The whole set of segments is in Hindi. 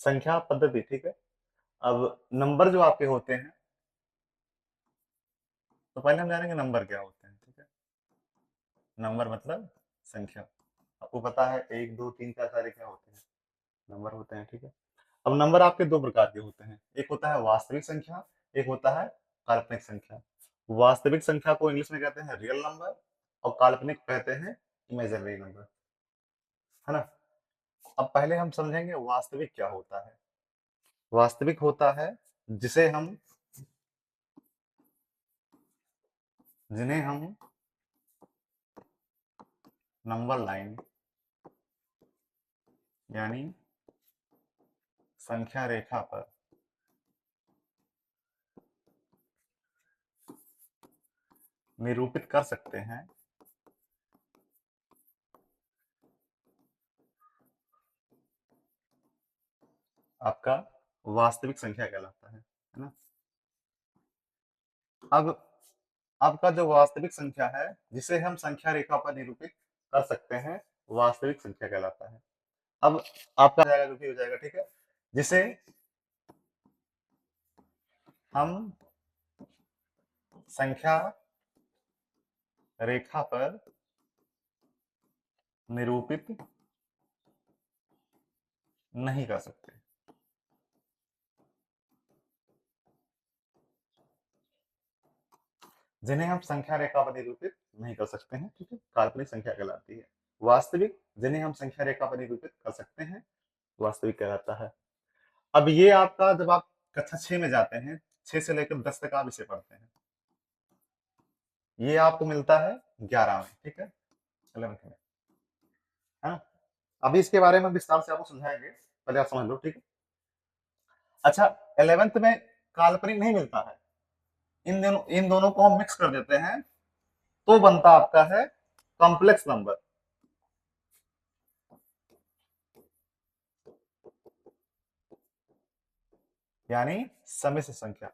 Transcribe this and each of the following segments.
संख्या पद्धति, ठीक है। अब नंबर जो आपके होते हैं, तो पहले हम जानेंगे नंबर क्या होते हैं, ठीक है। नंबर मतलब संख्या। आपको पता है 1 2 3 4 सारे क्या होते हैं, नंबर होते हैं, ठीक है। अब नंबर आपके दो प्रकार के होते हैं, एक होता है वास्तविक संख्या, एक होता है काल्पनिक संख्या। वास्तविक संख्या को इंग्लिश में कहते हैं रियल नंबर और काल्पनिक कहते हैं इमेजिनरी नंबर, है ना। अब पहले हम समझेंगे वास्तविक क्या होता है। वास्तविक होता है जिसे हम जिन्हें हम नंबर लाइन यानी संख्या रेखा पर निरूपित कर सकते हैं, आपका वास्तविक संख्या कहलाता है ना। अब आपका जो वास्तविक संख्या है जिसे हम संख्या रेखा पर निरूपित कर सकते हैं, वास्तविक संख्या कहलाता है। अब आपका जाएगा जो भी हो जाएगा, ठीक है, जिसे हम संख्या रेखा पर निरूपित नहीं कर सकते। जिन्हें हम संख्या रेखा पर निरूपित नहीं कर सकते हैं, ठीक है, काल्पनिक संख्या कहलाती है। वास्तविक जिन्हें हम संख्या रेखा पर निरूपित कर सकते हैं, वास्तविक कहलाता है। अब ये आपका जब आप कक्षा 6 में जाते हैं, 6 से लेकर 10 तक आप इसे पढ़ते हैं, ये आपको मिलता है 11 में, ठीक है, 11th में, है ना। अभी इसके बारे में विस्तार से आपको समझाएंगे, पहले आप समझ लो, ठीक है। अच्छा, 11th में काल्पनिक नहीं मिलता है, इन दोनों को हम मिक्स कर देते हैं तो बनता आपका है कॉम्प्लेक्स नंबर, यानी समिश्र संख्या।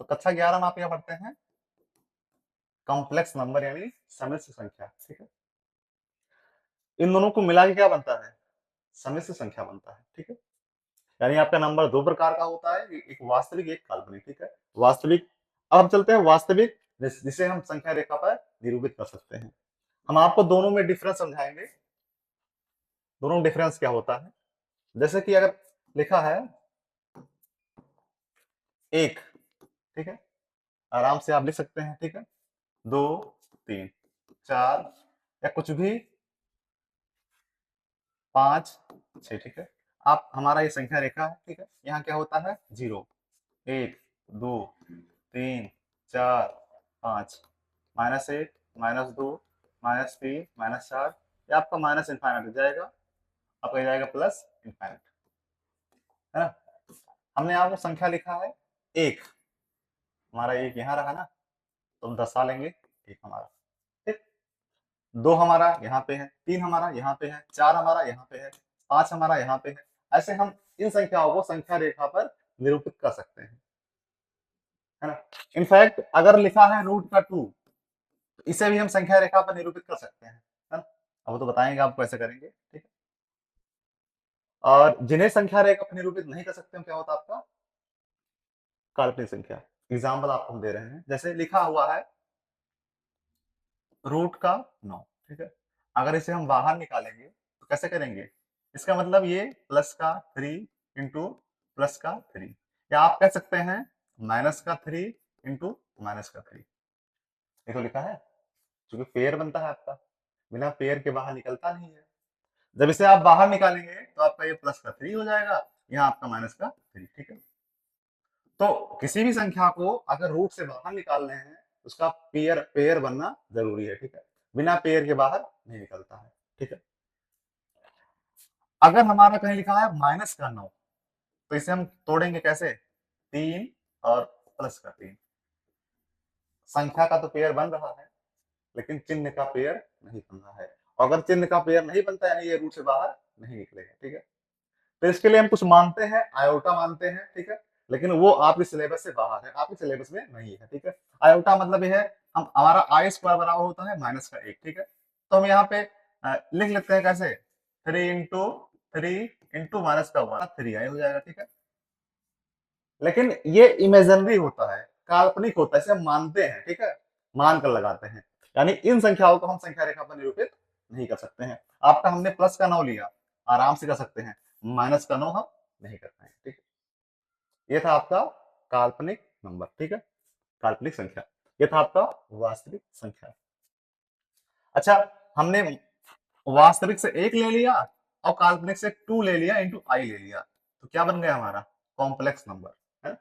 तो कक्षा 11 में आप क्या पढ़ते हैं, कॉम्प्लेक्स नंबर यानी समिश्र संख्या, ठीक है। इन दोनों को मिला के क्या बनता है, समिश्र संख्या बनता है, ठीक है। यानी आपका नंबर दो प्रकार का होता है, एक वास्तविक एक काल्पनिक, ठीक है। वास्तविक, अब हम चलते हैं वास्तविक जिसे हम संख्या रेखा पर निरूपित कर सकते हैं। हम आपको दोनों में डिफरेंस समझाएंगे, दोनों डिफरेंस क्या होता है। जैसे कि अगर लिखा है एक, ठीक है, आराम से आप लिख सकते हैं, ठीक है, दो तीन चार या कुछ भी, पांच छह, ठीक है। आप हमारा ये संख्या रेखा है, ठीक है, यहाँ क्या होता है, जीरो, एक, दो, तीन, चार, पांच, -1, -2, -3, -4, ये आपका माइनस इनफाइनाइट हो जाएगा, आपका जाएगा प्लस इनफाइनाइट, है ना। हमने आपको संख्या लिखा है एक, हमारा एक यहाँ रहा ना, तो हम दसा लेंगे, एक हमारा, ठीक, दो हमारा यहाँ पे है, तीन हमारा यहाँ पे है, चार हमारा यहाँ पे है, पांच हमारा यहाँ पे है। ऐसे हम इन संख्याओं को संख्या रेखा पर निरूपित कर सकते हैं, है ना। इनफैक्ट अगर लिखा है √2, तो इसे भी हम संख्या रेखा पर निरूपित कर सकते हैं, है ना। अब वो तो बताएंगे आपको कैसे करेंगे, ठीक है। और जिन्हें संख्या रेखा पर निरूपित नहीं कर सकते, क्या होता है आपका काल्पनिक संख्या। एग्जाम्पल आपको हम दे रहे हैं, जैसे लिखा हुआ है √9, ठीक है। अगर इसे हम बाहर निकालेंगे तो कैसे करेंगे, इसका मतलब ये प्लस का 3 इंटू प्लस का 3, या आप कह सकते हैं माइनस का 3 इंटू माइनस का 3। देखो लिखा है, क्योंकि पेयर बनता है आपका, बिना पेयर के बाहर निकलता नहीं है। जब इसे आप बाहर निकालेंगे तो आपका ये प्लस का 3 हो जाएगा, यहाँ आपका माइनस का 3, ठीक है। तो किसी भी संख्या को अगर रूट से बाहर निकाल रहे हैं, उसका पेयर पेयर बनना जरूरी है, ठीक है, बिना पेयर के बाहर नहीं निकलता है, ठीक है। अगर हमारा कहीं लिखा है -9, तो इसे हम तोड़ेंगे कैसे, 3 और प्लस का 3, संख्या का तो पेयर बन रहा है लेकिन चिन्ह का पेयर नहीं बन रहा है, और अगर चिन्ह का पेयर नहीं बनता है, ये रूट से बाहर नहीं निकलेगा, ठीक है। तो इसके लिए हम कुछ मानते हैं, आयोटा मानते हैं, ठीक है, लेकिन वो आपके सिलेबस से बाहर है, आपके सिलेबस में नहीं है, ठीक है। आयोटा मतलब ये है, हम हमारा आई स्क्वायर बराबर होता है -1, ठीक है। तो हम यहाँ पे लिख लेते हैं कैसे, 3 इंटू 3 इंटू माइनस का 1 3 आई हो जाएगा, ठीक है। लेकिन ये इमेजिनरी होता है, काल्पनिक होता है, इसे हम मानते हैं, ठीक है, मान कर लगाते हैं। यानी इन संख्याओं को हम संख्या रेखा पर निरूपित नहीं कर सकते हैं। आपका हमने प्लस का 9 लिया, आराम से कर सकते हैं, माइनस का 9 हम नहीं कर पाएंगे, ठीक है। ये था आपका काल्पनिक नंबर, ठीक है, काल्पनिक संख्या। ये था आपका वास्तविक संख्या। अच्छा, हमने वास्तविक से 1 ले लिया और काल्पनिक से 2 ले लिया इंटू आई ले लिया, तो क्या बन गया हमारा कॉम्प्लेक्स नंबर है।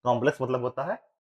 कॉम्प्लेक्स मतलब होता है